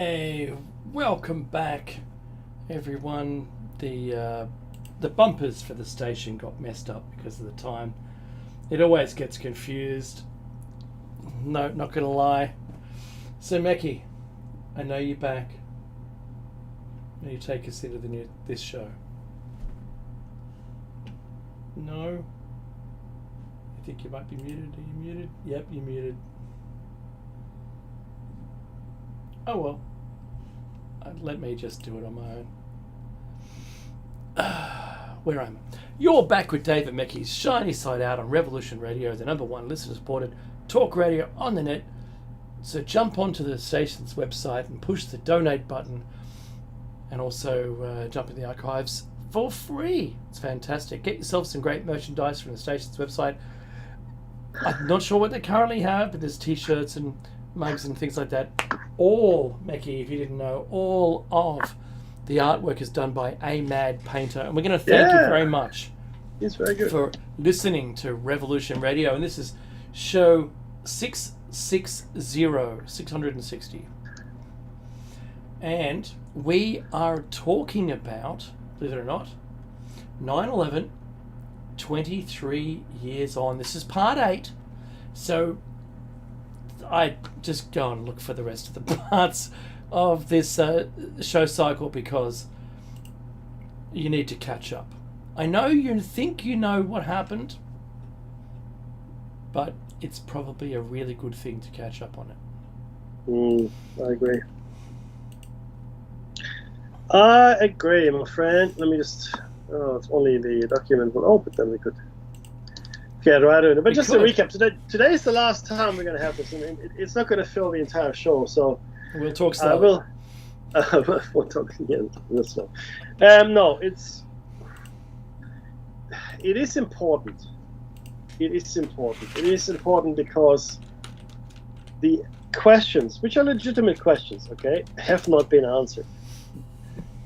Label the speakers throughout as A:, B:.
A: Hey, welcome back, everyone. The bumpers for the station got messed up because of the time. It always gets confused. No, not gonna lie. So, Meki, I know you're back. Now you take us into this show. No, I think you might be muted. Are you muted? Yep, you're muted. Oh well. Let me just do it on my own. Where am I? You're back with David Meckie's Shiny Side Out on Revolution Radio, the #1 listener-supported talk radio on the net. So jump onto the station's website and push the donate button, and also jump in the archives for free. It's fantastic. Get yourself some great merchandise from the station's website. I'm not sure what they currently have, but there's t-shirts and mugs and things like that. All, Meki, if you didn't know, all of the artwork is done by A Mad Painter. And we're going to thank you very much
B: It's very good.
A: for listening to Revolution Radio. And this is show 660. And we are talking about, believe it or not, 9/11, 23 years on. This is part 8. So I just go and look for the rest of the parts of this show cycle because you need to catch up. I know you think you know what happened, but it's probably a really good thing to catch up on it.
B: I agree. I agree, my friend. Let me just... Oh, if only the document will open, then we could get right into it. But just to recap, today is the last time we're going to have this. I mean, it's not going to fill the entire show, so...
A: We'll talk slow.
B: We'll talk again. No, it is important. It is important. It is important because the questions, which are legitimate questions, okay, have not been answered.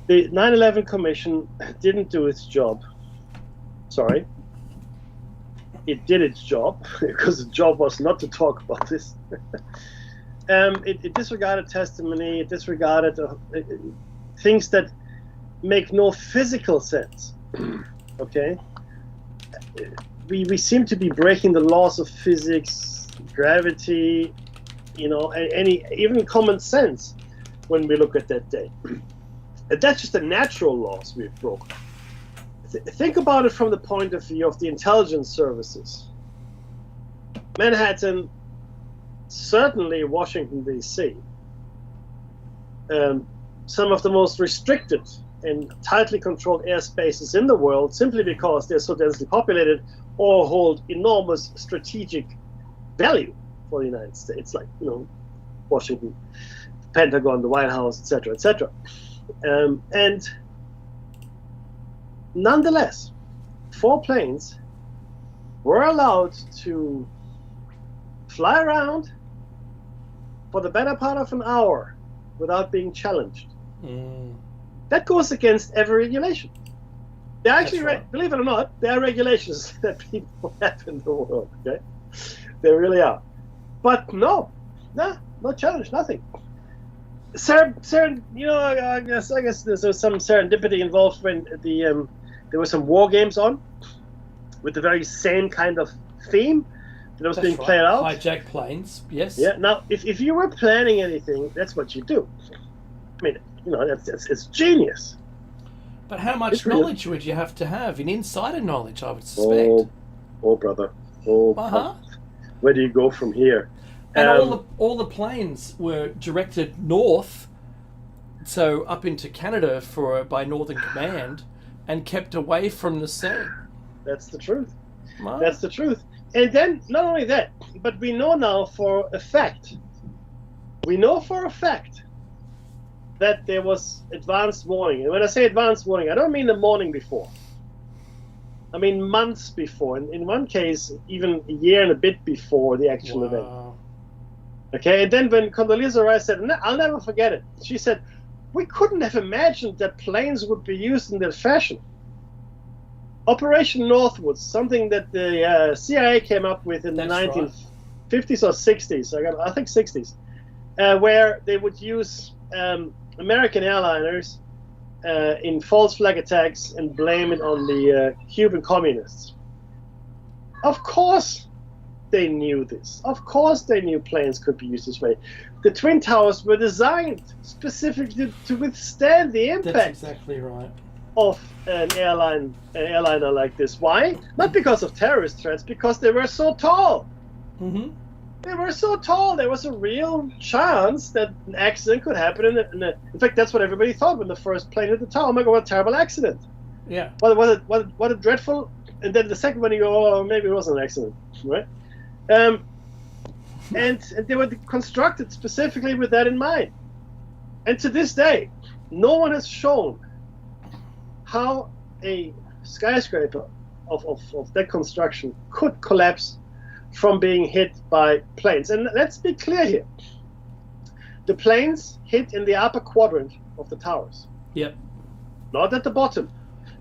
B: The 9/11 Commission didn't do its job. Sorry. It did its job, because the job was not to talk about this. It disregarded testimony, it disregarded things that make no physical sense. Okay? We seem to be breaking the laws of physics, gravity, even common sense when we look at that day. And that's just the natural laws we've broken. Think about it from the point of view of the intelligence services. Manhattan, certainly Washington, D.C., some of the most restricted and tightly controlled airspaces in the world simply because they're so densely populated or hold enormous strategic value for the United States, like, Washington, the Pentagon, the White House, etc., etc. And nonetheless, 4 planes were allowed to fly around for the better part of an hour without being challenged. That goes against every regulation. There actually, believe it or not, there are regulations that people have in the world. Okay, there really are. But no challenge, nothing. I guess there's some serendipity involved when there were some war games on with the very same kind of theme that was being played out.
A: Hijack planes, yes.
B: Yeah. Now, if you were planning anything, that's what you do. I mean, it's genius.
A: But how much knowledge would you have to have? An insider knowledge, I would suspect.
B: Oh, brother. Brother. Where do you go from here?
A: And all the planes were directed north, so up into Canada by Northern Command, and kept away from the sea.
B: That's the truth.
A: Wow.
B: That's the truth. And then, not only that, but we know now for a fact. That there was advanced warning. And when I say advanced warning, I don't mean the morning before. I mean months before. And in one case, even a year and a bit before the actual event. Okay, and then when Condoleezza Rice said, I'll never forget it. She said, we couldn't have imagined that planes would be used in that fashion. Operation Northwoods, something that the CIA came up with in the 1950s or 60s. I think 60s. where they would use American airliners in false flag attacks and blame it on the Cuban communists. Of course they knew this. Of course they knew planes could be used this way. The Twin Towers were designed specifically to withstand the impact.
A: That's exactly right.
B: Of an airliner like this. Why? Not because of terrorist threats, because they were so tall.
A: Mm-hmm.
B: They were so tall. There was a real chance that an accident could happen. In fact, that's what everybody thought when the first plane hit the tower. Oh my God, what a terrible accident!
A: Yeah.
B: What a dreadful. And then the second one, you go, oh, maybe it was an accident, right? And they were constructed specifically with that in mind. And to this day, no one has shown how a skyscraper of that construction could collapse from being hit by planes. And let's be clear here. The planes hit in the upper quadrant of the towers.
A: Yep.
B: Not at the bottom.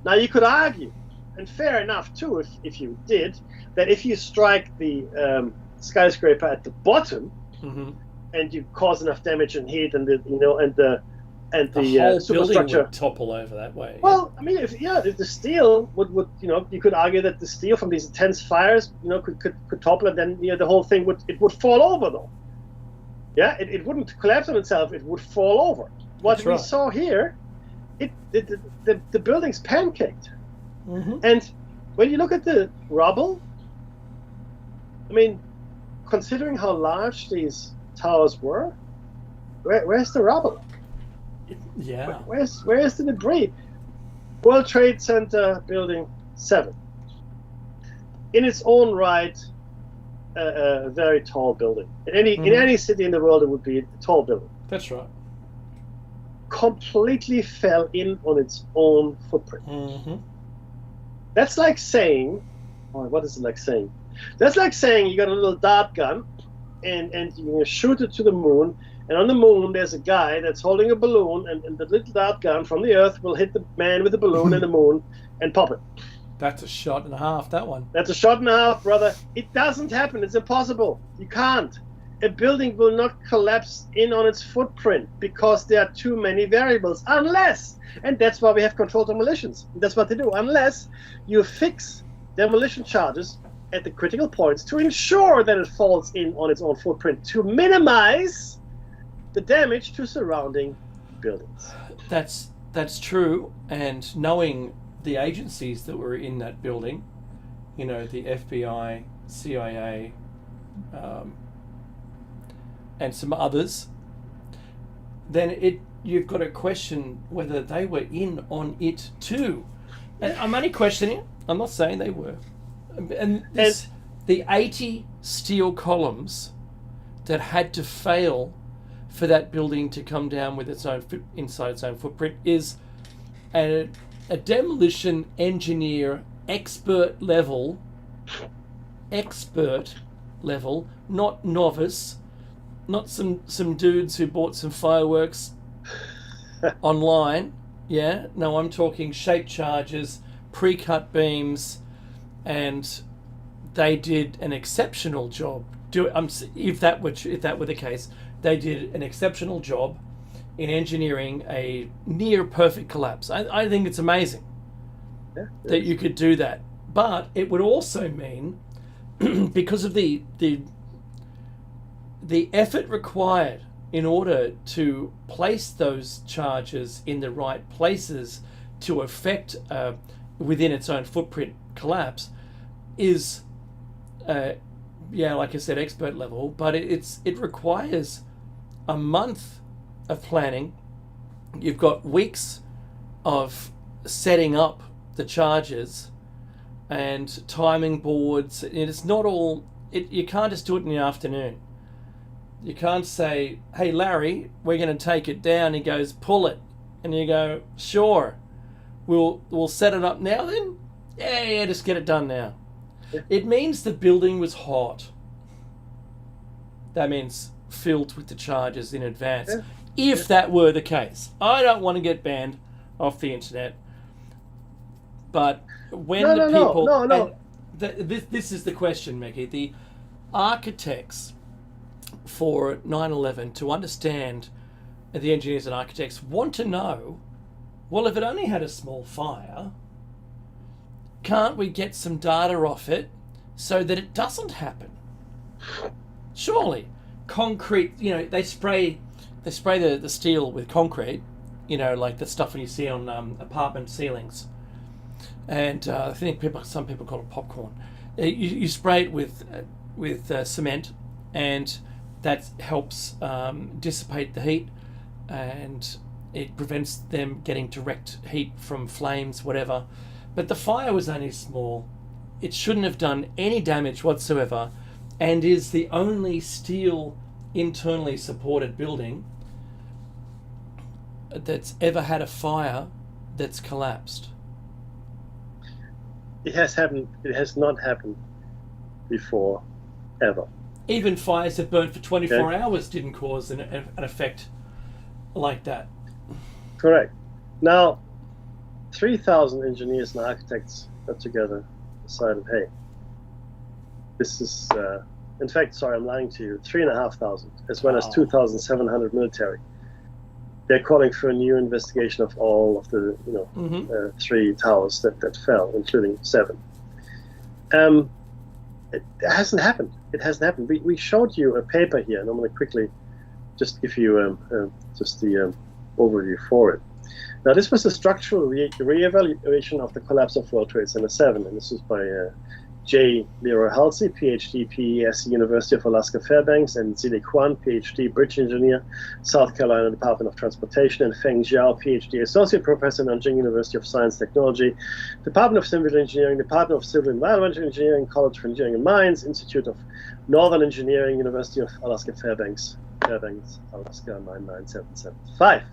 B: Now you could argue, and fair enough too, if you did, that if you strike the skyscraper at the bottom,
A: mm-hmm.
B: and you cause enough damage and heat, and the
A: whole
B: superstructure
A: building would topple over that way.
B: Well, I mean, if the steel would you could argue that the steel from these intense fires, could topple, and then the whole thing would fall over though. Yeah, it wouldn't collapse on itself; it would fall over. What
A: That's
B: we
A: right.
B: saw here, the building's pancaked,
A: Mm-hmm.
B: and when you look at the rubble, I mean, considering how large these towers were, where's the rubble?
A: Yeah.
B: Where's the debris? World Trade Center Building 7. In its own right, a very tall building. In any city in the world, it would be a tall building.
A: That's right.
B: Completely fell in on its own footprint.
A: Mm-hmm.
B: That's like saying, what is it like saying? That's like saying you got a little dart gun, and you're gonna shoot it to the moon. And on the moon, there's a guy that's holding a balloon, and the little dart gun from the Earth will hit the man with the balloon in the moon and pop it.
A: That's a shot and a half, that one.
B: That's a shot and a half, brother. It doesn't happen. It's impossible. You can't. A building will not collapse in on its footprint because there are too many variables. Unless, and that's why we have controlled demolitions. That's what they do. Unless you fix demolition charges at the critical points to ensure that it falls in on its own footprint to minimize the damage to surrounding buildings.
A: That's true, and knowing the agencies that were in that building, the FBI, CIA, and some others, then you've got to question whether they were in on it too. And I'm only questioning. I'm not saying they were. And the 80 steel columns that had to fail for that building to come down with its own inside its own footprint is a demolition engineer expert level, not novice, not some dudes who bought some fireworks online. Yeah, no, I'm talking shape charges, pre-cut beams, and they did an exceptional job. If that were the case, they did an exceptional job in engineering a near perfect collapse. I think it's amazing that you could do that. But it would also mean, because of the effort required in order to place those charges in the right places to affect within its own footprint collapse, is like I said, expert level. But it requires a month of planning. You've got weeks of setting up the charges and timing boards. And it's not all. You can't just do it in the afternoon. You can't say, "Hey Larry, we're going to take it down." He goes, "Pull it," and you go, "Sure, we'll set it up now then." Yeah, just get it done now. It means the building was hot. That means filled with the charges in advance. Yeah. If that were the case, I don't want to get banned off the internet. But when this is the question, Mickey. The architects for 9/11 to understand the engineers and architects want to know, well, if it only had a small fire, can't we get some data off it so that it doesn't happen? Surely, concrete, they spray the steel with concrete, like the stuff you see on apartment ceilings. And I think some people call it popcorn. You spray it with cement, and that helps dissipate the heat, and it prevents them getting direct heat from flames, whatever. But the fire was only small. It shouldn't have done any damage whatsoever, and is the only steel internally supported building that's ever had a fire that's collapsed.
B: It has happened. It has not happened before, ever.
A: Even fires that burnt for 24 hours didn't cause an effect like that.
B: Correct. Now, 3,000 engineers and architects got together, decided, hey, this is, in fact, sorry, I'm lying to you, 3,500, as well as 2,700 military. They're calling for a new investigation of all of the, 3 towers that fell, including 7. It hasn't happened. It hasn't happened. We showed you a paper here, and I'm going to quickly just give you just the overview for it. Now, this was a structural re-evaluation of the collapse of World Trade Center 7, and this was by J. Leroy Halsey, PhD, PESC, University of Alaska Fairbanks, and Zili Kwan, PhD, Bridge Engineer, South Carolina Department of Transportation, and Feng Zhao, PhD, Associate Professor, Nanjing University of Science Technology, Department of Civil Engineering, Department of Civil Environmental Engineering, College of Engineering and Mines, Institute of Northern Engineering, University of Alaska Fairbanks, Alaska 99775.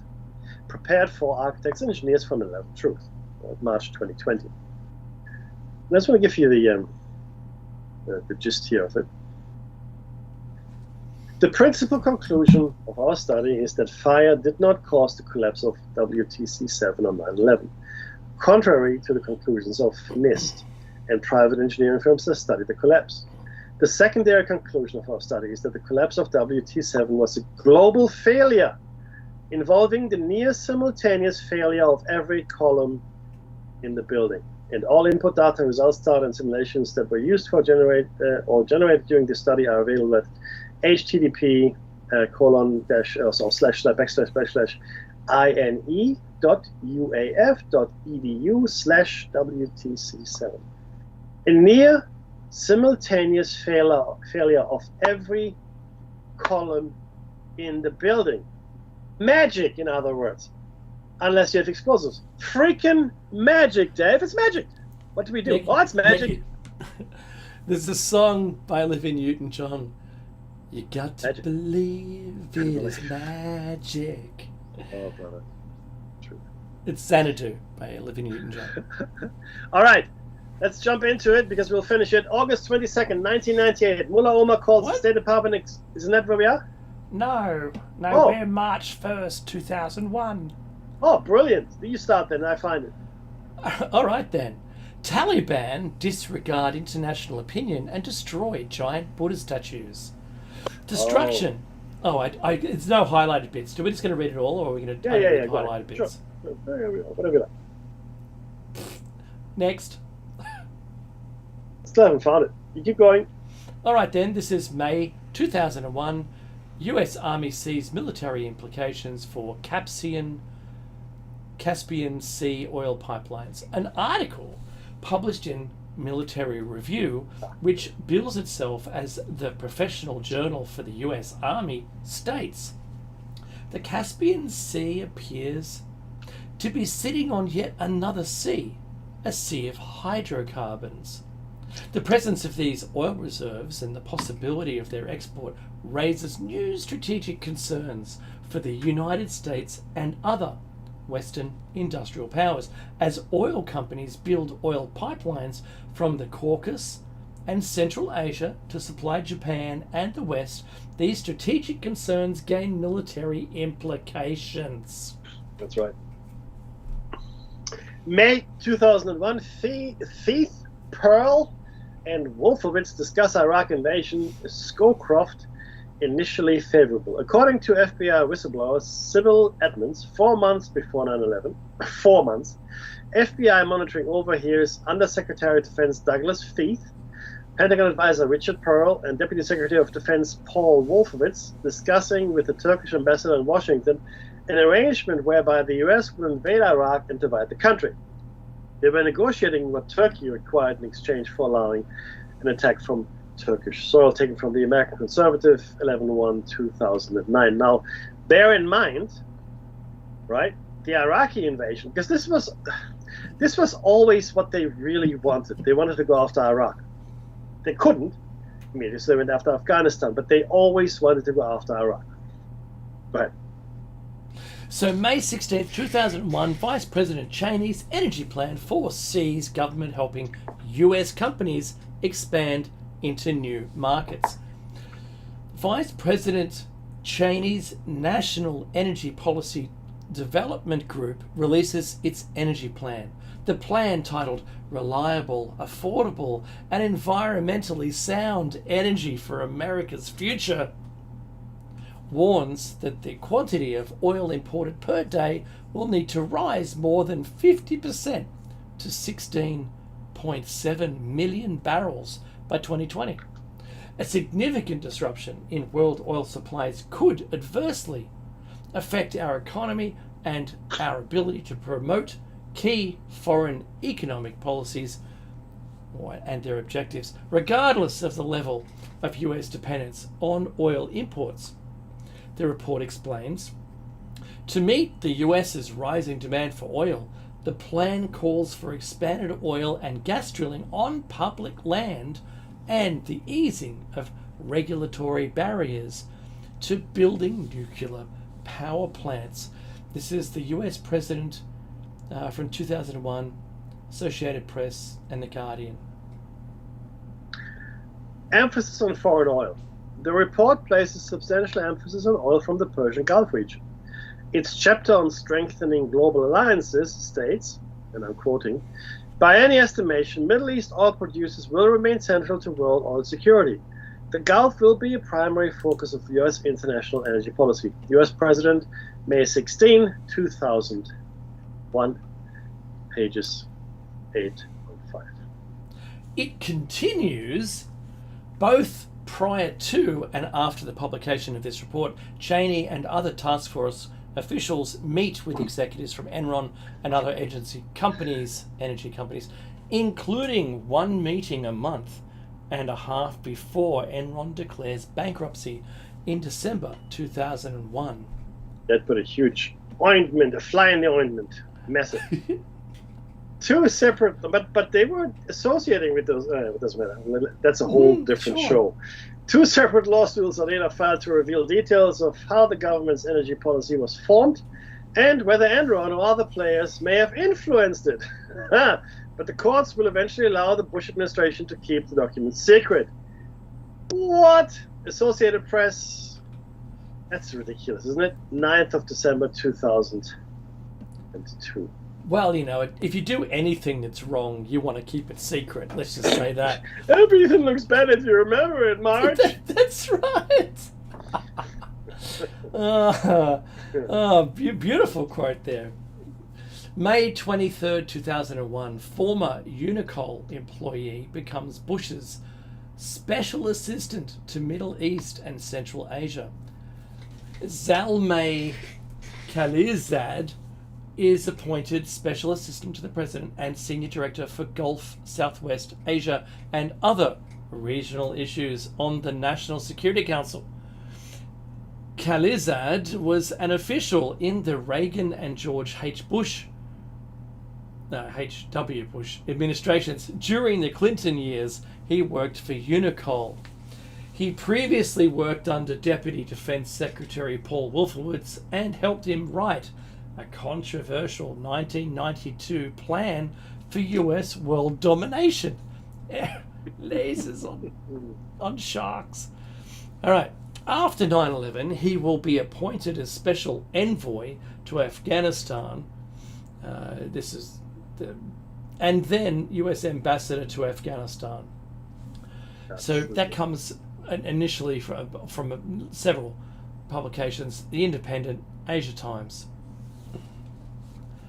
B: Prepared for architects and engineers from 11 Truth, March 2020. And I just want to give you the gist here of it. The principal conclusion of our study is that fire did not cause the collapse of WTC-7 on 9/11, contrary to the conclusions of NIST and private engineering firms that studied the collapse. The secondary conclusion of our study is that the collapse of WT-7 was a global failure involving the near simultaneous failure of every column in the building. And all input data, results, data, and simulations that were used for generated during the study are available at http://ine.uaf.edu/WTC7. A near simultaneous failure of every column in the building. Magic, in other words. Unless you have explosives. Freaking magic, Dave. It's magic. What do we do? It's magic.
A: There's a song by Olivia Newton-John. You got to believe it is magic.
B: Oh, brother. True.
A: It's Xanadu by Olivia Newton-John.
B: All right. Let's jump into it because we'll finish it. August 22nd, 1998. Mullah Omar calls the State Department. Isn't that where we are?
A: No, we're March 1st, 2001.
B: Oh, brilliant. You start then, I find it.
A: All right then. Taliban disregard international opinion and destroy giant Buddha statues. Destruction. It's no highlighted bits. Are we just going to read it all, or are we going to read highlighted bits?
B: Sure. Whatever you like.
A: Next.
B: Still haven't found it. You keep going.
A: All right then. This is May 2001. U.S. Army sees military implications for Caspian Sea oil pipelines. An article published in Military Review, which bills itself as the professional journal for the U.S. Army, states the Caspian Sea appears to be sitting on yet another sea, a sea of hydrocarbons. The presence of these oil reserves and the possibility of their export raises new strategic concerns for the United States and other Western industrial powers as oil companies build oil pipelines from the Caucasus and Central Asia to supply Japan and the West. These strategic concerns gain military implications.
B: That's right. May 2001, Thieth, Pearl, and Wolfowitz discuss Iraq invasion. Scowcroft initially favorable. According to FBI whistleblower Sybil Edmonds, 4 months before 9/11, 4 months, FBI monitoring overhears Undersecretary of Defense Douglas Feith, Pentagon advisor Richard Perle, and Deputy Secretary of Defense Paul Wolfowitz discussing with the Turkish ambassador in Washington an arrangement whereby the US would invade Iraq and divide the country. They were negotiating what Turkey required in exchange for allowing an attack from Turkish soil taken from the American Conservative 11/1/2009. Now, bear in mind, right, the Iraqi invasion, because this was always what they really wanted. They wanted to go after Iraq. They couldn't. Immediately they went after Afghanistan, but they always wanted to go after Iraq. Go ahead.
A: So May 16th, 2001, Vice President Cheney's energy plan foresees government helping US companies expand into new markets. Vice President Cheney's National Energy Policy Development Group releases its energy plan. The plan, titled Reliable, Affordable, and Environmentally Sound Energy for America's Future, warns that the quantity of oil imported per day will need to rise more than 50% to 16.7 million barrels by 2020. A significant disruption in world oil supplies could adversely affect our economy and our ability to promote key foreign economic policies and their objectives, regardless of the level of US dependence on oil imports. The report explains, to meet the US's rising demand for oil, the plan calls for expanded oil and gas drilling on public land and the easing of regulatory barriers to building nuclear power plants. This is the US president from 2001, Associated Press, and The Guardian.
B: Emphasis on foreign oil. The report places substantial emphasis on oil from the Persian Gulf region. Its chapter on strengthening global alliances states, and I'm quoting, by any estimation, Middle East oil producers will remain central to world oil security. The Gulf will be a primary focus of U.S. international energy policy. U.S. President, May 16, 2001, pages 8 and 5.
A: It continues, both prior to and after the publication of this report, Cheney and other task force officials meet with executives from Enron and other energy companies, including one meeting a month and a half before Enron declares bankruptcy in December 2001.
B: That put a huge ointment, a fly in the ointment, massive. Two separate, but they were associating with those. It doesn't matter. That's a whole different show. Two separate lawsuits are later filed to reveal details of how the government's energy policy was formed and whether Enron or other players may have influenced it. But the courts will eventually allow the Bush administration to keep the documents secret. What? Associated Press? That's ridiculous, isn't it? 9th of December 2002.
A: Well, you know, if you do anything that's wrong, you want to keep it secret. Let's just say that.
B: Everything looks bad if you remember it, Marge.
A: That's right. Beautiful quote there. May 23rd, 2001, former Unicol employee becomes Bush's special assistant to Middle East and Central Asia. Zalmay Khalilzad is appointed Special Assistant to the President and Senior Director for Gulf, Southwest Asia and other regional issues on the National Security Council. Khalilzad was an official in the Reagan and George H.W. Bush administrations. During the Clinton years, he worked for Unicol. He previously worked under Deputy Defense Secretary Paul Wolfowitz and helped him write a controversial 1992 plan for US world domination. Lasers on sharks. All right. After 9/11, he will be appointed as special envoy to Afghanistan. And then US ambassador to Afghanistan. So that comes initially from several publications, The Independent, Asia Times.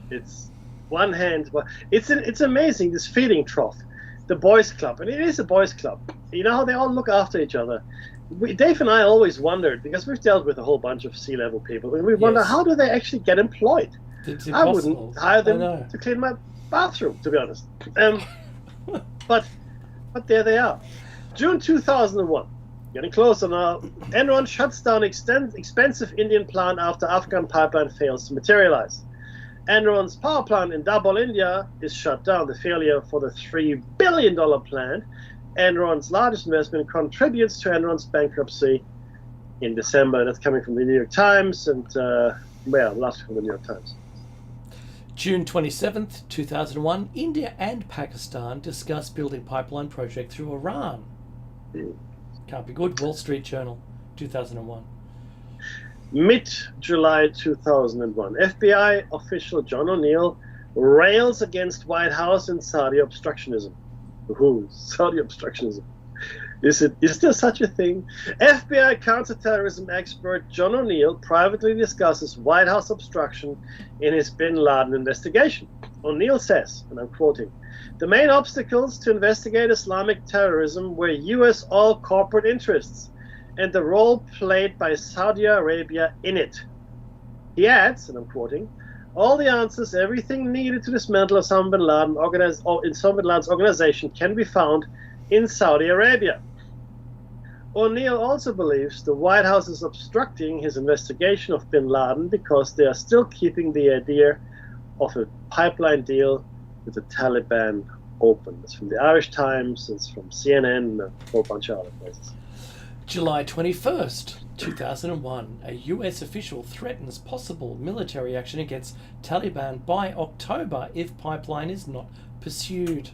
B: It's one hand, but it's amazing, this feeding trough, the boys club, and it is a boys club. You know how they all look after each other. Dave and I always wondered, because we've dealt with a whole bunch of C-level people, and we wonder,
A: Yes.
B: how do they actually get employed?
A: It's
B: I
A: impossible.
B: wouldn't hire
A: I
B: them
A: know.
B: to clean my bathroom, to be honest. But there they are. June 2001. Getting closer now. Enron shuts down expensive Indian plant after Afghan pipeline fails to materialize. Enron's power plant in Dabhol, India is shut down. The failure for the $3 billion plant, Enron's largest investment, contributes to Enron's bankruptcy in December. That's coming from the New York Times, and last from the New York Times.
A: June 27th, 2001, India and Pakistan discuss building pipeline project through Iran. Can't be good. Wall Street Journal, 2001.
B: Mid-July 2001, FBI official John O'Neill rails against White House and Saudi obstructionism. Ooh, Saudi obstructionism. Is there such a thing? FBI counterterrorism expert John O'Neill privately discusses White House obstruction in his bin Laden investigation. O'Neill says, and I'm quoting, "The main obstacles to investigate Islamic terrorism were U.S. oil corporate interests and the role played by Saudi Arabia in it." He adds, and I'm quoting, "All the answers, everything needed to dismantle Osama bin Laden Osama bin Laden's organization can be found in Saudi Arabia." O'Neill also believes the White House is obstructing his investigation of bin Laden because they are still keeping the idea of a pipeline deal with the Taliban open. It's from the Irish Times, it's from CNN, and a whole bunch of other places.
A: July 21st, 2001, a US official threatens possible military action against Taliban by October if pipeline is not pursued.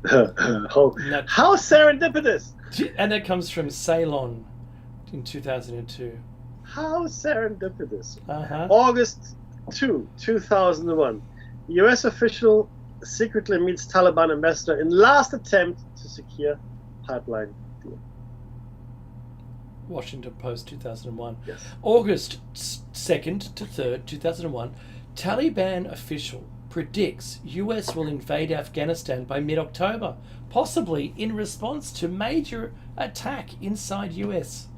B: How serendipitous!
A: And that comes from Ceylon in 2002.
B: How serendipitous.
A: Uh-huh.
B: August 2, 2001. US official secretly meets Taliban ambassador in last attempt to secure pipeline deal.
A: Washington Post, 2001.
B: Yes.
A: August 2nd to 3rd, 2001, Taliban official predicts US will invade Afghanistan by mid-October, possibly in response to major attack inside US.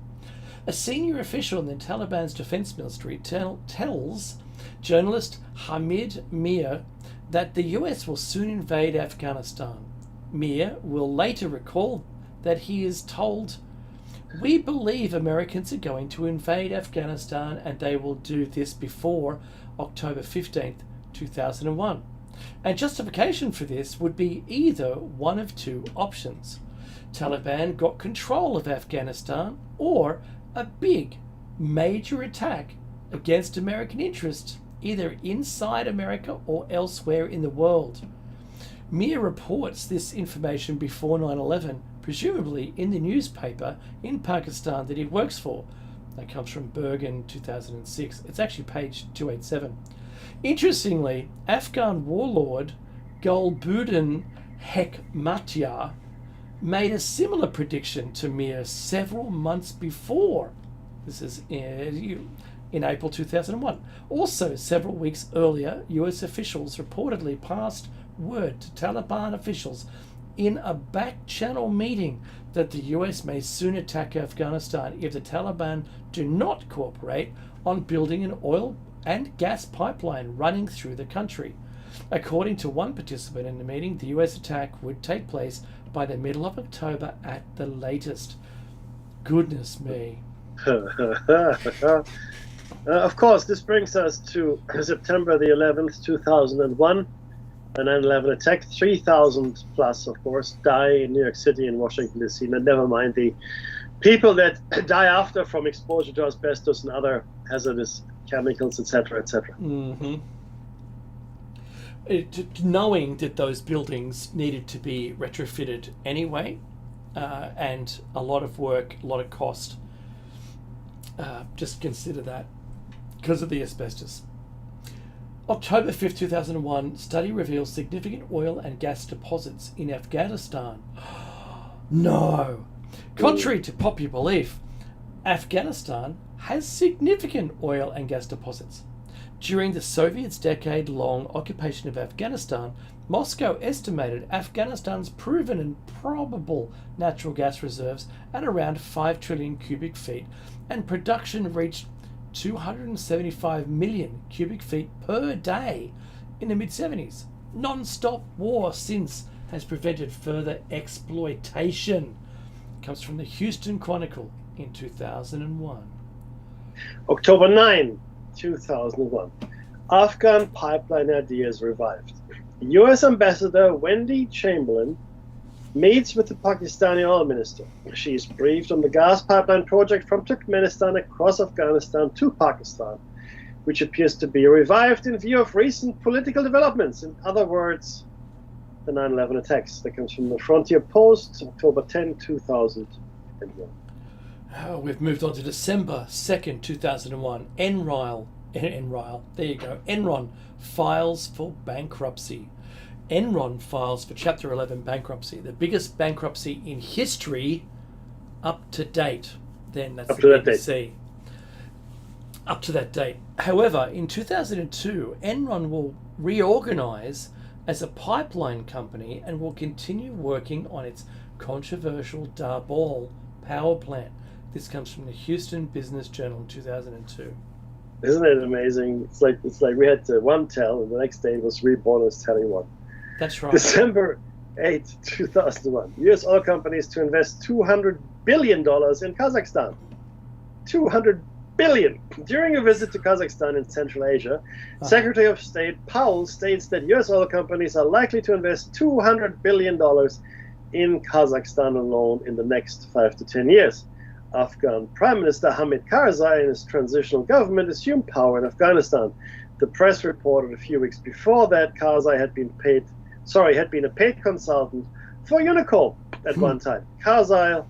A: A senior official in the Taliban's defense ministry tells journalist Hamid Mir that the US will soon invade Afghanistan. Mir will later recall that he is told, "We believe Americans are going to invade Afghanistan and they will do this before October 15th, 2001. And justification for this would be either one of two options. Taliban got control of Afghanistan, or a big, major attack against American interests, either inside America or elsewhere in the world." Mir reports this information before 9/11, presumably in the newspaper in Pakistan that he works for. That comes from Bergen, 2006. It's actually page 287. Interestingly, Afghan warlord Gulbuddin Hekmatyar made a similar prediction to Mir several months before. This is in April 2001. Also, several weeks earlier, US officials reportedly passed word to Taliban officials in a back-channel meeting that the US may soon attack Afghanistan if the Taliban do not cooperate on building an oil and gas pipeline running through the country. According to one participant in the meeting, the US attack would take place by the middle of October at the latest. Goodness me.
B: Of course, this brings us to September the 11th, 2001. A 9/11 attack, 3,000 plus, of course, die in New York City and Washington, D.C. And never mind the people that die after from exposure to asbestos and other hazardous chemicals, etc., etc.
A: Mm-hmm. Knowing that those buildings needed to be retrofitted anyway, and a lot of work, a lot of cost, just consider that because of the asbestos. October 5th, 2001, study reveals significant oil and gas deposits in Afghanistan. No! Contrary to popular belief, Afghanistan has significant oil and gas deposits. During the Soviets' decade-long occupation of Afghanistan, Moscow estimated Afghanistan's proven and probable natural gas reserves at around 5 trillion cubic feet, and production reached 275 million cubic feet per day in the mid-70s. Non-stop war since has prevented further exploitation. It comes from the Houston Chronicle in 2001.
B: October 9, 2001. Afghan pipeline ideas revived. U.S. Ambassador Wendy Chamberlain meets with the Pakistani oil minister. She is briefed on the gas pipeline project from Turkmenistan across Afghanistan to Pakistan, which appears to be revived in view of recent political developments. In other words, the 9/11 attacks. That comes from the Frontier Post, October 10, 2001.
A: We've moved on to December 2nd, 2001. Enron, there you go. Enron files for bankruptcy. Enron files for Chapter 11 bankruptcy, the biggest bankruptcy in history up to date. Then that's
B: up
A: the
B: to that
A: BBC.
B: date.
A: Up to that date. However, in 2002, Enron will reorganize as a pipeline company and will continue working on its controversial Darball power plant. This comes from the Houston Business Journal in 2002.
B: Isn't it amazing? It's like we had one tell, and the next day it was reborn as telling one.
A: That's right.
B: December 8, 2001. U.S. oil companies to invest $200 billion in Kazakhstan. $200 billion. During a visit to Kazakhstan in Central Asia, Secretary of State Powell states that U.S. oil companies are likely to invest $200 billion in Kazakhstan alone in the next 5 to 10 years. Afghan Prime Minister Hamid Karzai and his transitional government assumed power in Afghanistan. The press reported a few weeks before that Karzai had been a paid consultant for Unicor at one time. Karzai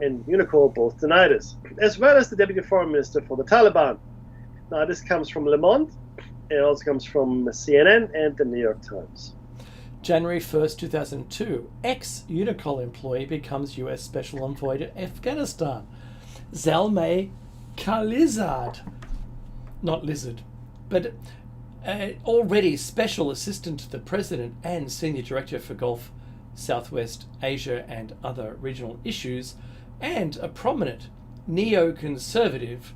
B: and Unicor both denied this, as well as the deputy foreign minister for the Taliban. Now, this comes from Le Monde. It also comes from CNN and the New York Times.
A: January 1st, 2002, ex-Unicor employee becomes U.S. Special Envoy to Afghanistan. Zalmay Khalilzad, not Lizard, but already Special Assistant to the President and Senior Director for Gulf, Southwest Asia and other regional issues, and a prominent neoconservative,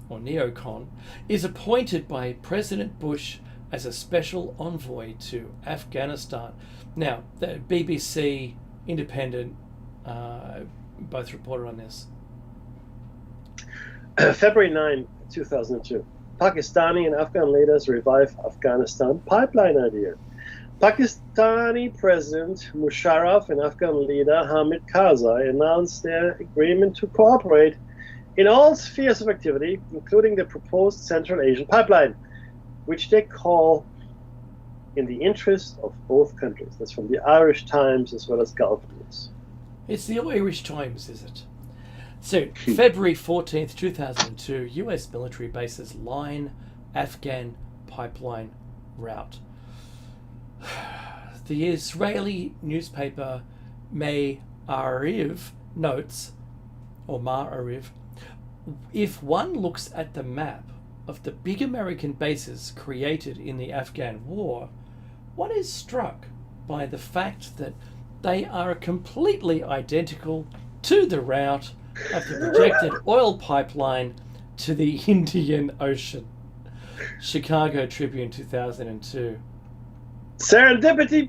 A: or neocon, is appointed by President Bush as a special envoy to Afghanistan. Now, the BBC, Independent, both reported on this.
B: February 9, 2002. Pakistani and Afghan leaders revive Afghanistan pipeline idea. Pakistani President Musharraf and Afghan leader Hamid Karzai announced their agreement to cooperate in all spheres of activity, including the proposed Central Asian pipeline, which they call in the interest of both countries. That's from the Irish Times as well as Gulf News.
A: It's the Irish Times, is it? So, February 14th, 2002, US military bases line Afghan pipeline route. The Israeli newspaper Ma'ariv notes, or Ma'ariv, if one looks at the map of the big American bases created in the Afghan war, one is struck by the fact that they are completely identical to the route of the projected oil pipeline to the Indian Ocean. Chicago Tribune, 2002.
B: Serendipity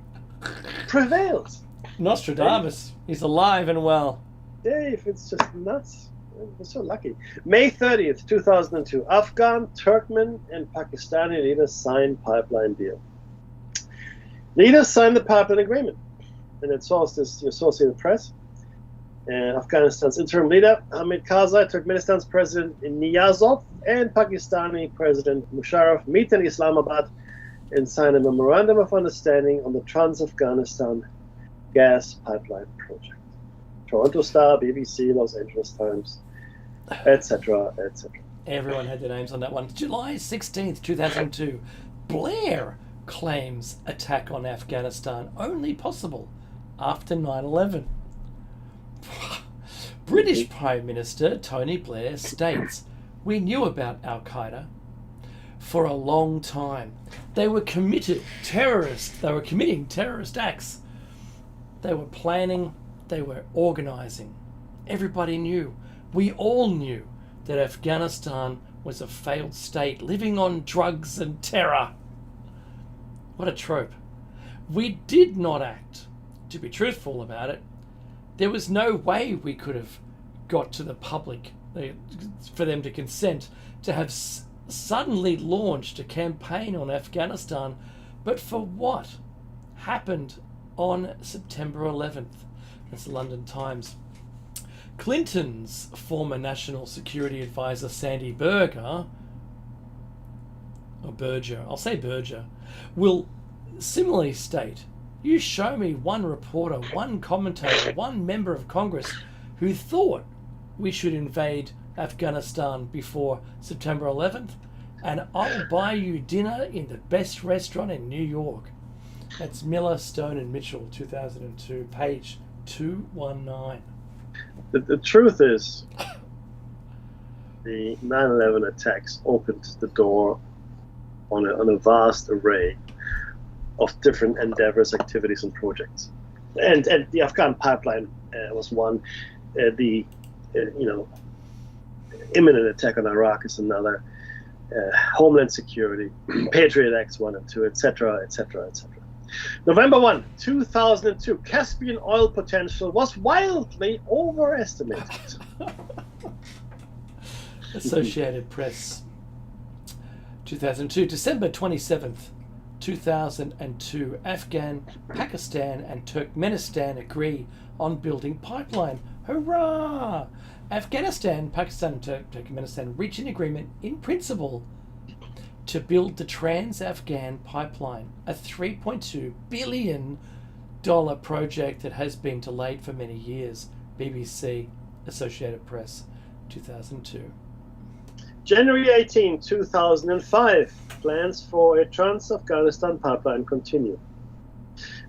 B: prevails.
A: Nostradamus is alive and well.
B: Dave, it's just nuts. We're so lucky. May 30th, 2002. Afghan, Turkmen, and Pakistani leaders sign pipeline deal. Leaders signed the pipeline agreement. And it sourced this, the Associated Press. And Afghanistan's interim leader, Hamid Karzai, Turkmenistan's President Niyazov, and Pakistani President Musharraf meet in Islamabad and sign a memorandum of understanding on the Trans-Afghanistan gas pipeline project. Toronto Star, BBC, Los Angeles Times, etc., etc.
A: Everyone had their names on that one. July 16th, 2002. Blair claims attack on Afghanistan only possible after 9/11. British Prime Minister Tony Blair states, "We knew about Al-Qaeda for a long time. They were committing terrorist acts. They were planning, they were organising. Everybody knew. We all knew that Afghanistan was a failed state living on drugs and terror." What a trope. We did not act. To be truthful about it, there was no way we could have got to the public for them to consent to have suddenly launched a campaign on Afghanistan. But for what happened on September 11th? That's the London Times. Clinton's former National Security Advisor Sandy Berger, will similarly state, "You show me one reporter, one commentator, one member of Congress who thought we should invade Afghanistan before September 11th, and I'll buy you dinner in the best restaurant in New York." That's Miller, Stone and Mitchell, 2002, page 219.
B: The truth is, the 9/11 attacks opened the door on a vast array of different endeavors, activities, and projects. And the Afghan pipeline was one. The imminent attack on Iraq is another. Homeland Security, Patriot Acts 1 and 2, etc., etc., etc. November 1, 2002, Caspian oil potential was wildly overestimated.
A: Associated Press, 2002, December 27th, 2002, Afghan, Pakistan and Turkmenistan agree on building pipeline. Hurrah! Afghanistan, Pakistan and Turkmenistan reach an agreement in principle to build the Trans-Afghan Pipeline, a $3.2 billion project that has been delayed for many years. BBC, Associated Press, 2002.
B: January 18, 2005, plans for a Trans-Afghanistan pipeline continue.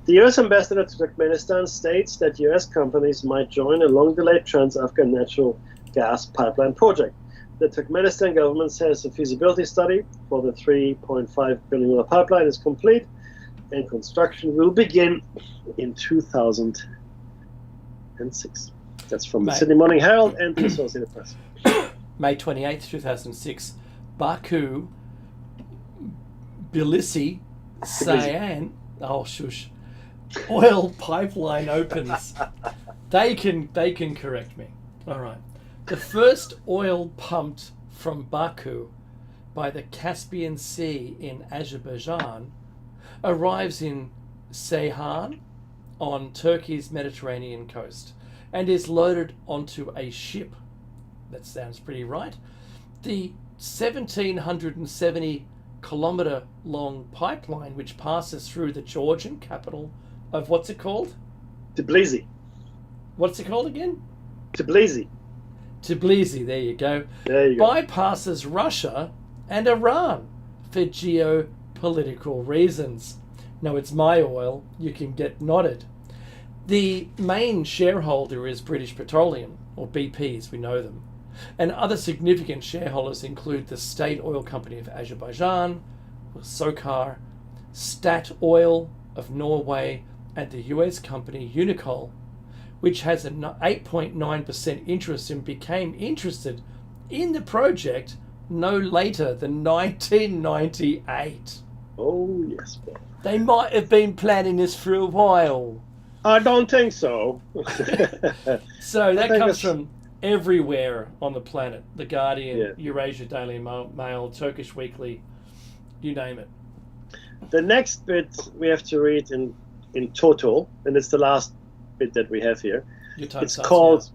B: The U.S. ambassador to Turkmenistan states that U.S. companies might join a long-delayed Trans-Afghan natural gas pipeline project. The Turkmenistan government says a feasibility study for the $3.5 billion pipeline is complete and construction will begin in 2006. That's from the Sydney Morning Herald and the Associated Press.
A: May 28th, 2006, Baku, Tbilisi, Ceyhan, oil pipeline opens. They can correct me. All right. The first oil pumped from Baku by the Caspian Sea in Azerbaijan arrives in Ceyhan on Turkey's Mediterranean coast and is loaded onto a ship. That sounds pretty right. The 1,770 kilometre long pipeline, which passes through the Georgian capital of, what's it called?
B: Tbilisi.
A: What's it called again?
B: Tbilisi.
A: Tbilisi, there you go.
B: There you go.
A: Bypasses Russia and Iran for geopolitical reasons. Now, it's my oil, you can get nodded. The main shareholder is British Petroleum, or BP as we know them. And other significant shareholders include the State Oil Company of Azerbaijan, SOCAR, Statoil of Norway, and the US company Unocal, which has an 8.9% interest and became interested in the project no later than 1998.
B: Oh, yes.
A: They might have been planning this for a while.
B: I don't think so.
A: So that comes from everywhere on the planet. The Guardian, Eurasia Daily Mail, Turkish Weekly, you name it.
B: The next bit we have to read in total, and it's the last bit that we have here. It's called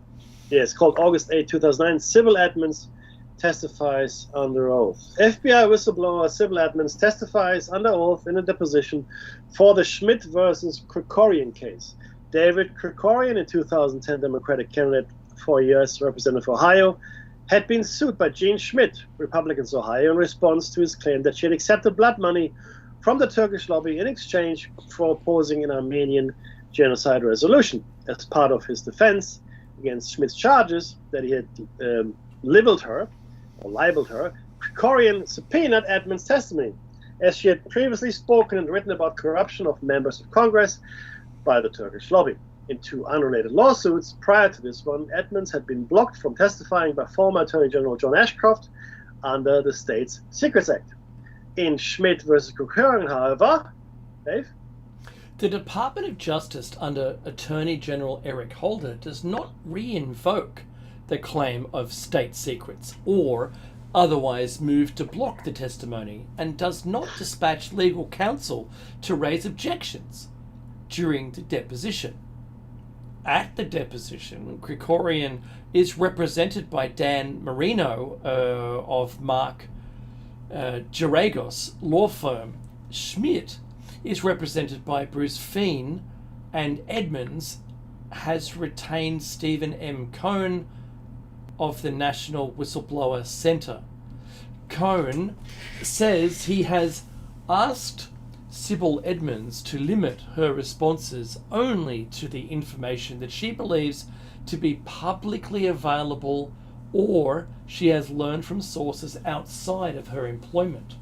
B: August 8, 2009, Civil Admins testifies under oath. FBI whistleblower Civil Admins testifies under oath in a deposition for the Schmidt versus Krikorian case. David Krikorian, a 2010 Democratic candidate for U.S. Representative of Ohio, had been sued by Gene Schmidt, Republicans Ohio, in response to his claim that she had accepted blood money from the Turkish lobby in exchange for opposing an Armenian genocide resolution. As part of his defense, against Schmidt's charges that he had libeled her, Krikorian subpoenaed Edmonds' testimony, as she had previously spoken and written about corruption of members of Congress by the Turkish lobby. In 2 unrelated lawsuits prior to this one, Edmonds had been blocked from testifying by former Attorney General John Ashcroft under the State's Secrets Act. In Schmidt versus Krikorian, however, Dave?
A: The Department of Justice under Attorney General Eric Holder does not re-invoke the claim of state secrets or otherwise move to block the testimony, and does not dispatch legal counsel to raise objections during the deposition. At the deposition, Krikorian is represented by Dan Marino of Mark Geragos law firm. Schmidt is represented by Bruce Feen, and Edmonds has retained Stephen M. Cohn of the National Whistleblower Center. Cohn says he has asked Sybil Edmonds to limit her responses only to the information that she believes to be publicly available or she has learned from sources outside of her employment.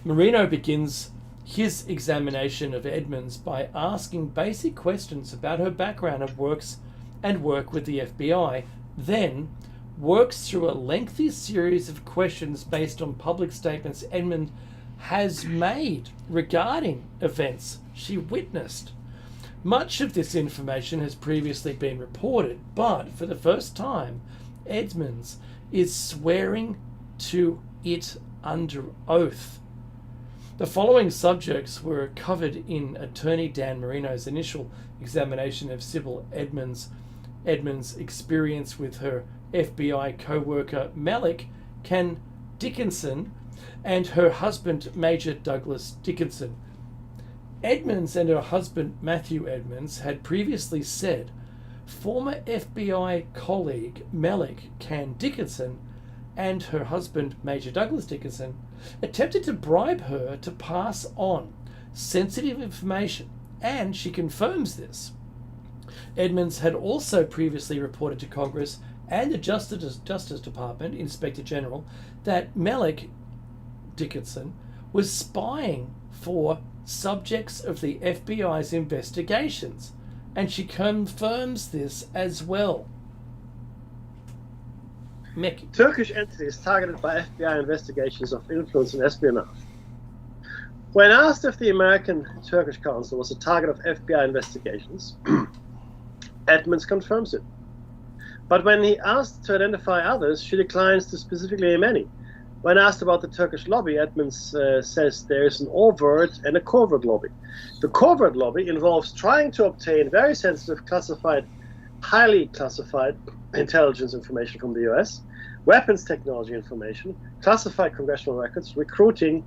A: Marino begins his examination of Edmonds by asking basic questions about her background and work with the FBI, then works through a lengthy series of questions based on public statements Edmonds has made regarding events she witnessed. Much of this information has previously been reported, but for the first time, Edmonds is swearing to it under oath. The following subjects were covered in Attorney Dan Marino's initial examination of Sybil Edmonds' experience with her FBI co-worker Malik Ken Dickinson and her husband Major Douglas Dickinson. Edmonds and her husband Matthew Edmonds had previously said former FBI colleague Malik Ken Dickinson and her husband Major Douglas Dickinson attempted to bribe her to pass on sensitive information, and she confirms this. Edmonds had also previously reported to Congress and the Justice Department Inspector General that Malik Dickinson was spying for subjects of the FBI's investigations, and she confirms this as well. Mick.
B: Turkish entities targeted by FBI investigations of influence and espionage. When asked if the American-Turkish Council was a target of FBI investigations, Edmonds confirms it. But when he asked to identify others, she declines to specifically name any. When asked about the Turkish lobby, Edmonds says there is an overt and a covert lobby. The covert lobby involves trying to obtain very sensitive, classified, highly classified intelligence information from the US, weapons technology information, classified congressional records, recruiting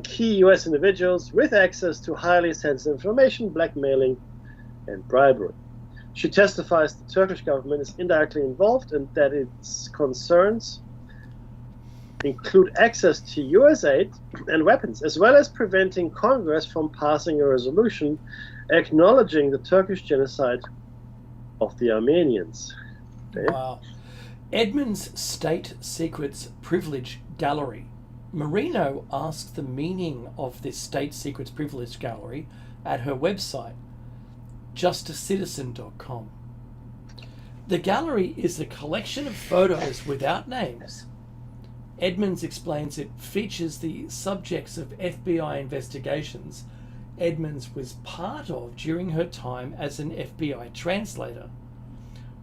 B: key US individuals with access to highly sensitive information, blackmailing, and bribery. She testifies the Turkish government is indirectly involved and that its concerns include access to US aid and weapons, as well as preventing Congress from passing a resolution acknowledging the Turkish genocide of the Armenians. Okay.
A: Wow. Edmonds' State Secrets Privilege Gallery. Marino asked the meaning of this State Secrets Privilege Gallery at her website, justicitizen.com. The gallery is a collection of photos without names. Edmonds explains it features the subjects of FBI investigations Edmonds was part of during her time as an FBI translator,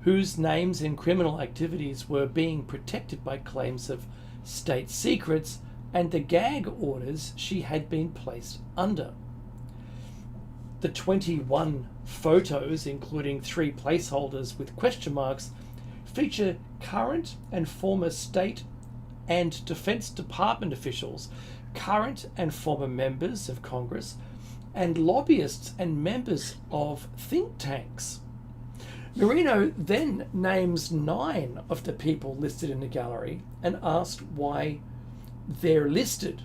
A: whose names and criminal activities were being protected by claims of state secrets and the gag orders she had been placed under. The 21 photos, including 3 placeholders with question marks, feature current and former state and Defense Department officials, current and former members of Congress, and lobbyists and members of think tanks. Marino then names 9 of the people listed in the gallery and asked why they're listed,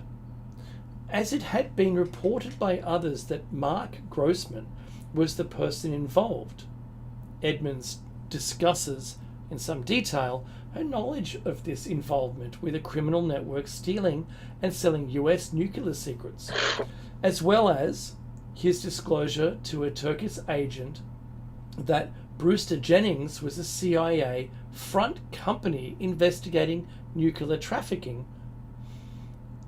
A: as it had been reported by others that Mark Grossman was the person involved. Edmonds discusses in some detail her knowledge of this involvement with a criminal network stealing and selling US nuclear secrets, as well as his disclosure to a Turkish agent that Brewster Jennings was a CIA front company investigating nuclear trafficking.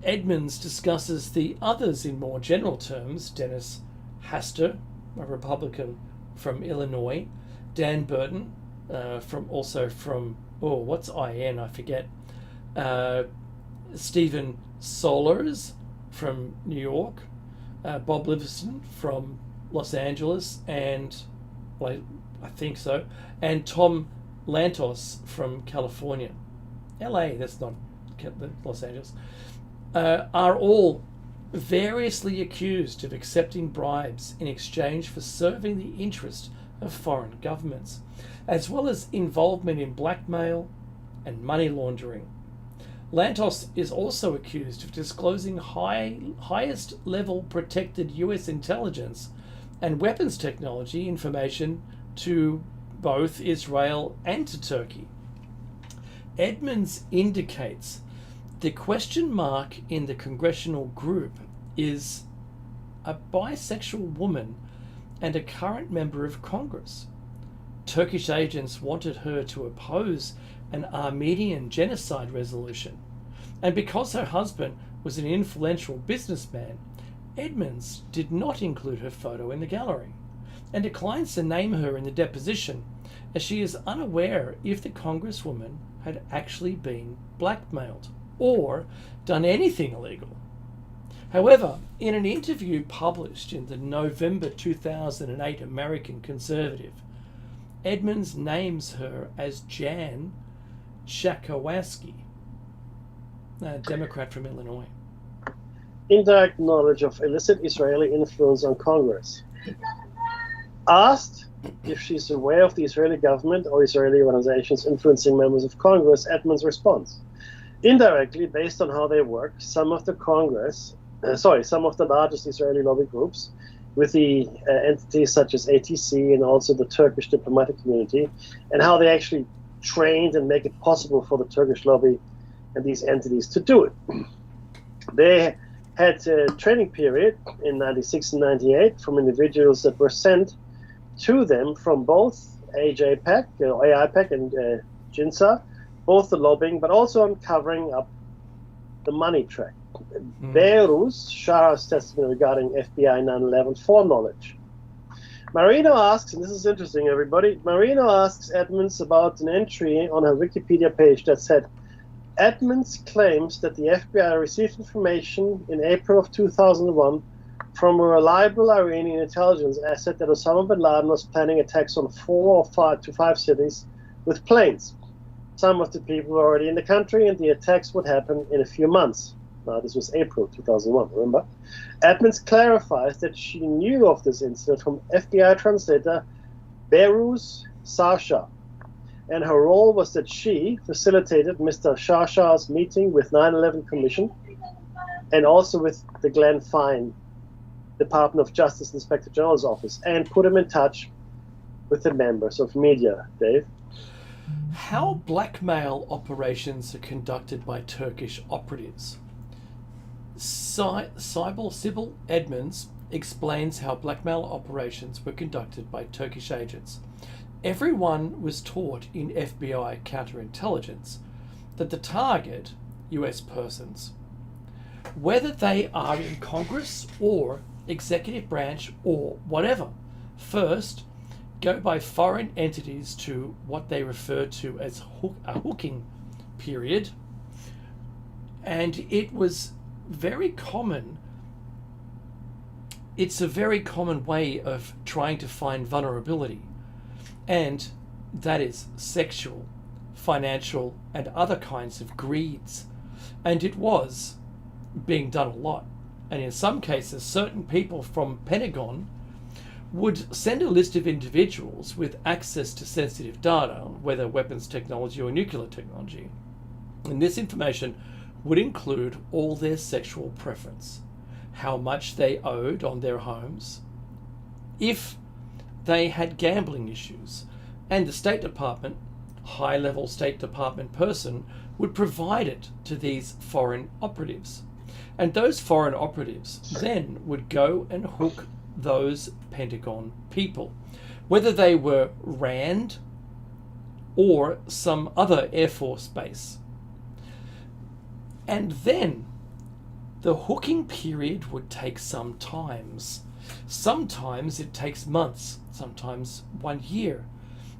A: Edmonds discusses the others in more general terms: Dennis Hastert, a Republican from Illinois, Dan Burton, from what's IN? I forget. Stephen Solers from New York, Bob Livingston from Los Angeles, and I think so, and Tom Lantos from California. LA, that's not Los Angeles, are all variously accused of accepting bribes in exchange for serving the interest of foreign governments, as well as involvement in blackmail and money laundering. Lantos is also accused of disclosing highest level protected US intelligence and weapons technology information to both Israel and to Turkey. Edmonds indicates the question mark in the congressional group is a bisexual woman and a current member of Congress. Turkish agents wanted her to oppose an Armenian genocide resolution, and because her husband was an influential businessman, Edmonds did not include her photo in the gallery and declines to name her in the deposition, as she is unaware if the Congresswoman had actually been blackmailed or done anything illegal. However, in an interview published in the November 2008 American Conservative, Edmonds names her as Jan Schakowsky, a Democrat from Illinois.
B: Indirect knowledge of illicit Israeli influence on Congress. Asked if she's aware of the Israeli government or Israeli organizations influencing members of Congress, Edmonds responds: indirectly, based on how they work, some of the largest Israeli lobby groups, with the entities such as ATC and also the Turkish diplomatic community, and how they actually trained and make it possible for the Turkish lobby and these entities to do it. They had a training period in 96 and 98 from individuals that were sent to them from both AIPAC and JINSA, both the lobbying, but also on covering up the money track. Behruz Shah's testimony regarding FBI 9/11 foreknowledge. Marino asks, and this is interesting, everybody, Marino asks Edmonds about an entry on her Wikipedia page that said, Edmonds claims that the FBI received information in April of 2001 from a reliable Iranian intelligence asset that Osama bin Laden was planning attacks on 4 to 5 cities with planes. Some of the people were already in the country, and the attacks would happen in a few months. Now, this was April 2001, remember? Edmonds clarifies that she knew of this incident from FBI translator Behruz Sasha, and her role was that she facilitated Mr. Shah's meeting with 9/11 Commission and also with the Glenn Fine Department of Justice Inspector General's office, and put him in touch with the members of media. Dave?
A: How blackmail operations are conducted by Turkish operatives. Sybil Edmonds explains how blackmail operations were conducted by Turkish agents. Everyone was taught in FBI counterintelligence that the target, US persons, whether they are in Congress or executive branch or whatever, first go by foreign entities to what they refer to as a hooking period. And it was very common. It's a very common way of trying to find vulnerability. And that is sexual, financial, and other kinds of greeds. And it was being done a lot. And in some cases, certain people from Pentagon would send a list of individuals with access to sensitive data, whether weapons technology or nuclear technology. And this information would include all their sexual preference, how much they owed on their homes, if they had gambling issues, and the State Department, high-level State Department person, would provide it to these foreign operatives. And those foreign operatives then would go and hook those Pentagon people, whether they were RAND or some other Air Force base. And then the hooking period would take some times. Sometimes it takes months, sometimes 1 year.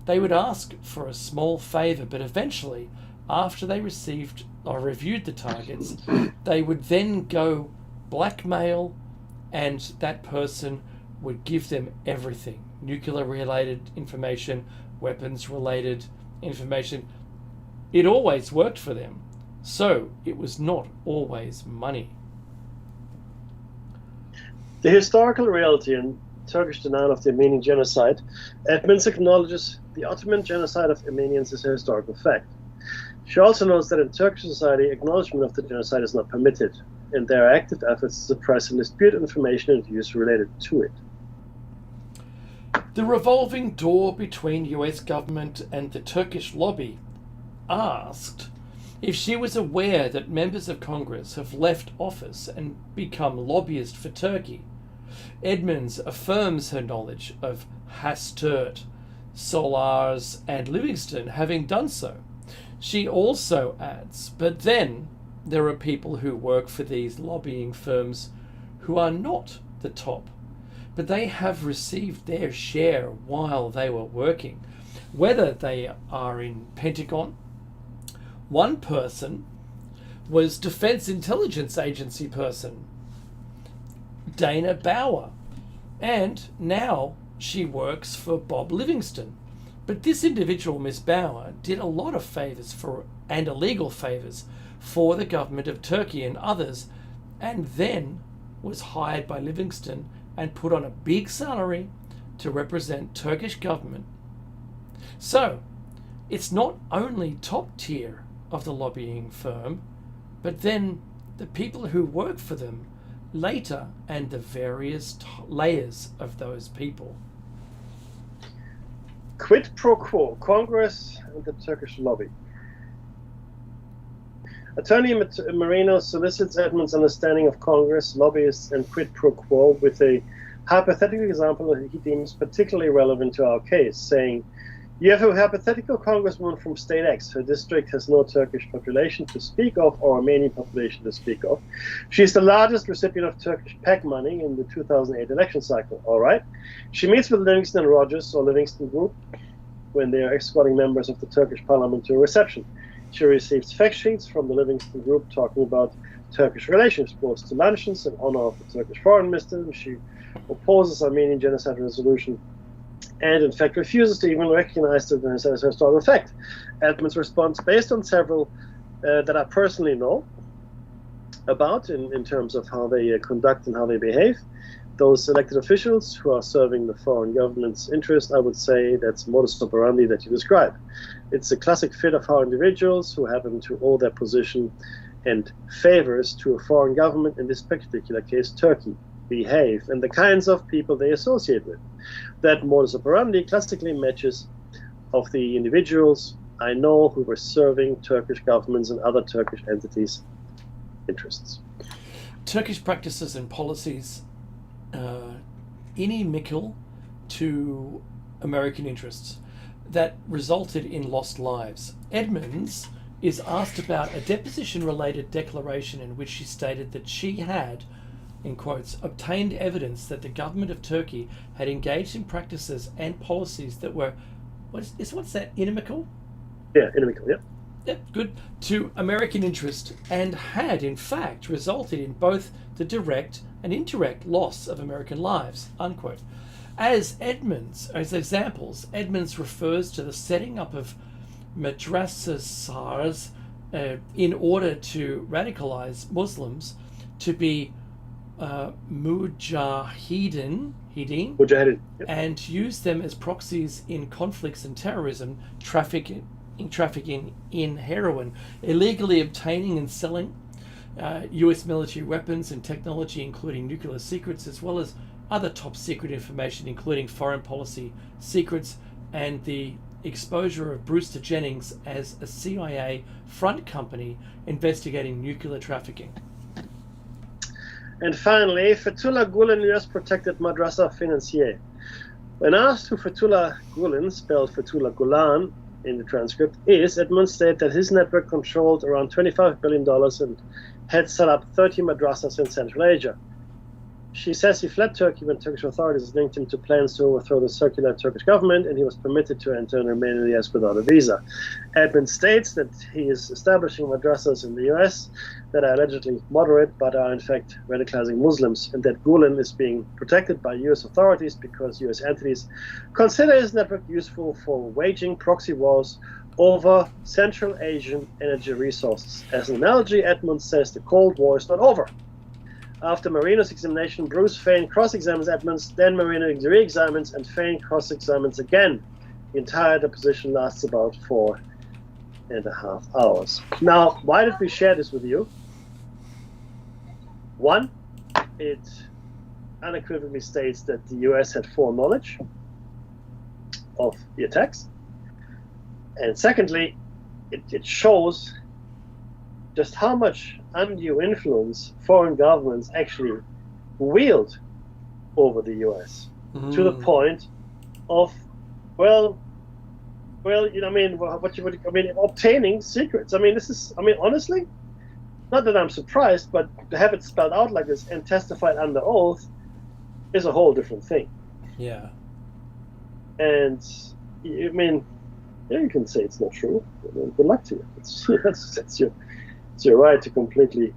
A: They would ask for a small favor, but eventually, after they received or reviewed the targets, they would then go blackmail, and that person would give them everything. Nuclear-related information, weapons-related information. It always worked for them. So it was not always money.
B: The historical reality in Turkish denial of the Armenian genocide, Edmonds acknowledges the Ottoman genocide of Armenians is a historical fact. She also notes that in Turkish society, acknowledgement of the genocide is not permitted, and there are active efforts to suppress and dispute information and views related to it.
A: The revolving door between US government and the Turkish lobby asked if she was aware that members of Congress have left office and become lobbyists for Turkey. Edmonds affirms her knowledge of Hastert, Solars, and Livingston having done so. She also adds, but then there are people who work for these lobbying firms who are not the top, but they have received their share while they were working, whether they are in Pentagon. One person was Defense Intelligence Agency person, Dana Bauer, and now she works for Bob Livingston. But this individual, Miss Bauer, did a lot of favors and illegal favors for the government of Turkey and others, and then was hired by Livingston and put on a big salary to represent Turkish government. So it's not only top tier of the lobbying firm, but then the people who work for them later and the various layers of those people.
B: Quid pro quo, Congress and the Turkish lobby. Attorney Marino solicits Edmonds' understanding of Congress, lobbyists, and quid pro quo with a hypothetical example that he deems particularly relevant to our case, saying, you have a hypothetical congresswoman from state X. Her district has no Turkish population to speak of or Armenian population to speak of. She is the largest recipient of Turkish PAC money in the 2008 election cycle. All right. She meets with Livingston and Rogers or Livingston Group when they are escorting members of the Turkish parliament to a reception. She receives fact sheets from the Livingston Group talking about Turkish relations, goes to luncheons in honor of the Turkish foreign minister. She opposes Armenian genocide resolution and in fact refuses to even recognize the genocide as a historical fact. Edmonds' response, based on several that I personally know about in terms of how they conduct and how they behave, those elected officials who are serving the foreign government's interest, I would say that's modus operandi that you describe. It's a classic fit of how individuals who happen to owe their position and favors to a foreign government, in this particular case Turkey, behave, and the kinds of people they associate with. That modus operandi classically matches of the individuals I know who were serving Turkish governments and other Turkish entities' interests.
A: Turkish practices and policies inimical to American interests that resulted in lost lives. Edmonds is asked about a deposition-related declaration in which she stated that she had, in quotes, obtained evidence that the government of Turkey had engaged in practices and policies that were, what's that, inimical?
B: Yeah, inimical, yeah.
A: Yep, good, to American interest, and had, in fact, resulted in both the direct and indirect loss of American lives, unquote. As examples, Edmonds refers to the setting up of madrasas in order to radicalize Muslims to be mujahideen,
B: yep,
A: and use them as proxies in conflicts and terrorism, trafficking in heroin, illegally obtaining and selling US military weapons and technology, including nuclear secrets, as well as other top secret information, including foreign policy secrets and the exposure of Brewster Jennings as a CIA front company investigating nuclear trafficking.
B: And finally, Fethullah Gulen, US-protected madrasa financier. When asked who Fethullah Gulen, spelled Fethullah Gulen in the transcript, is, Edmonds said that his network controlled around $25 billion and had set up 30 madrasas in Central Asia. She says he fled Turkey when Turkish authorities linked him to plans to overthrow the secular Turkish government, and he was permitted to enter and remain in the US without a visa. Edmonds states that he is establishing madrasas in the US that are allegedly moderate but are in fact radicalizing Muslims, and that Gulen is being protected by US authorities because US entities consider his network useful for waging proxy wars over Central Asian energy resources. As an analogy, Edmonds says the Cold War is not over. After Marino's examination, Bruce Fain cross-examines Edmonds, then Marino re-examines, and Fain cross-examines again. The entire deposition lasts about 4.5 hours. Now, why did we share this with you? One, it unequivocally states that the US had foreknowledge of the attacks. And secondly, it shows just how much undue influence foreign governments actually wield over the US, to the point of, obtaining secrets. I mean, honestly, not that I'm surprised, but to have it spelled out like this and testified under oath is a whole different thing.
A: Yeah.
B: And, I mean, yeah, you can say it's not true. Good luck to you. It's your right to completely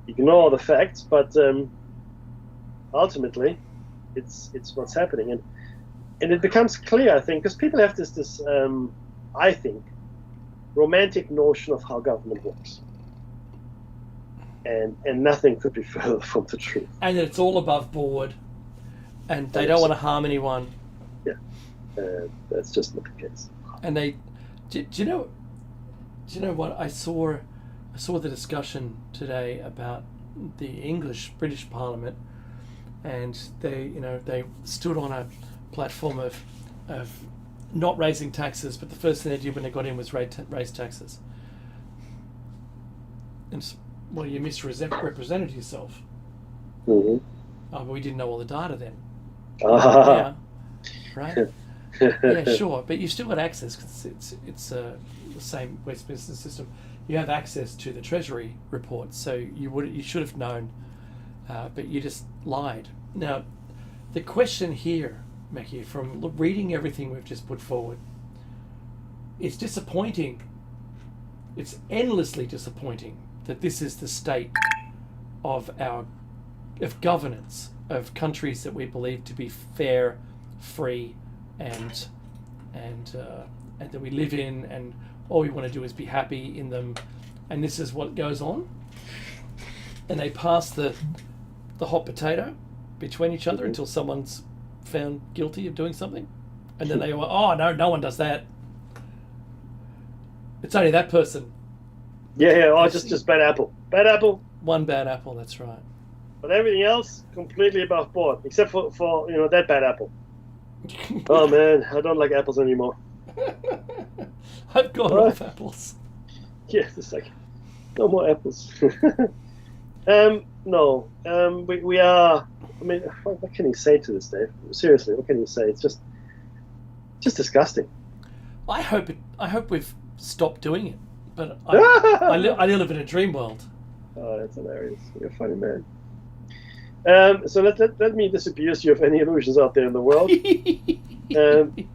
B: ignore the facts, but ultimately, it's what's happening, and it becomes clear, I think, because people have this I think, romantic notion of how government works, and nothing could be further from the truth.
A: And it's all above board, and they don't want to harm anyone.
B: Yeah, that's just not the case.
A: And they, do you know what I saw? I saw the discussion today about the British Parliament, and they stood on a platform of not raising taxes, but the first thing they did when they got in was raise taxes. And well, you misrepresented yourself.
B: Mm-hmm.
A: But we didn't know all the data then.
B: Yeah.
A: Right. Yeah, sure, but you still got access because it's the same Westminster system. You have access to the Treasury reports, so you should have known, but you just lied. Now, the question here, Mackie, from reading everything we've just put forward, it's disappointing. It's endlessly disappointing that this is the state of governance of countries that we believe to be fair, free, and that we live in, and all we want to do is be happy in them, and this is what goes on. And they pass the hot potato between each other until someone's found guilty of doing something, and then they go, "Oh no one does that. It's only that person."
B: Yeah. Oh, just bad apple. Bad apple.
A: One bad apple. That's right.
B: But everything else completely above board, except for that bad apple. Oh man, I don't like apples anymore.
A: I've got off apples.
B: Yeah, it's like no more apples. No. We are. I mean, what can you say to this, Dave? Seriously, what can you say? It's just disgusting.
A: I hope we've stopped doing it, but I live in a dream world.
B: Oh, that's hilarious. You're a funny man. So let me disabuse you of any illusions out there in the world.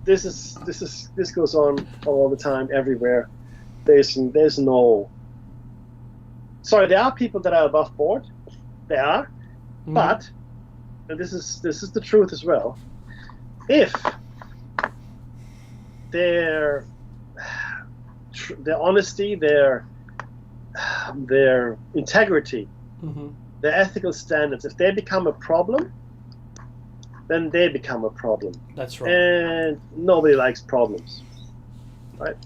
B: This goes on all the time, everywhere. There's no. Sorry, there are people that are above board. There are, but and this is the truth as well. If their honesty, their integrity, their ethical standards, if they become a problem, then they become a problem.
A: That's right.
B: And nobody likes problems, right?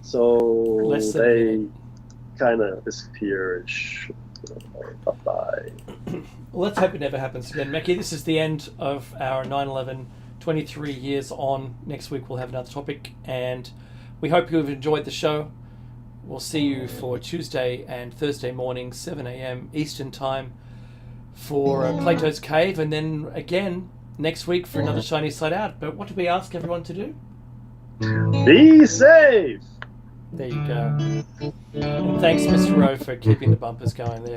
B: So they kind of disappear. Bye-bye.
A: Well, let's hope it never happens again. Mackie, this is the end of our 9/11 23 years on. Next week we'll have another topic, and we hope you've enjoyed the show. We'll see you for Tuesday and Thursday morning, 7 a.m. Eastern Time for Plato's Cave, and then again next week for another Shiny Side Out. But what do we ask everyone to do?
B: Be safe!
A: There you go. And thanks, Mr. Rowe, for keeping the bumpers going there.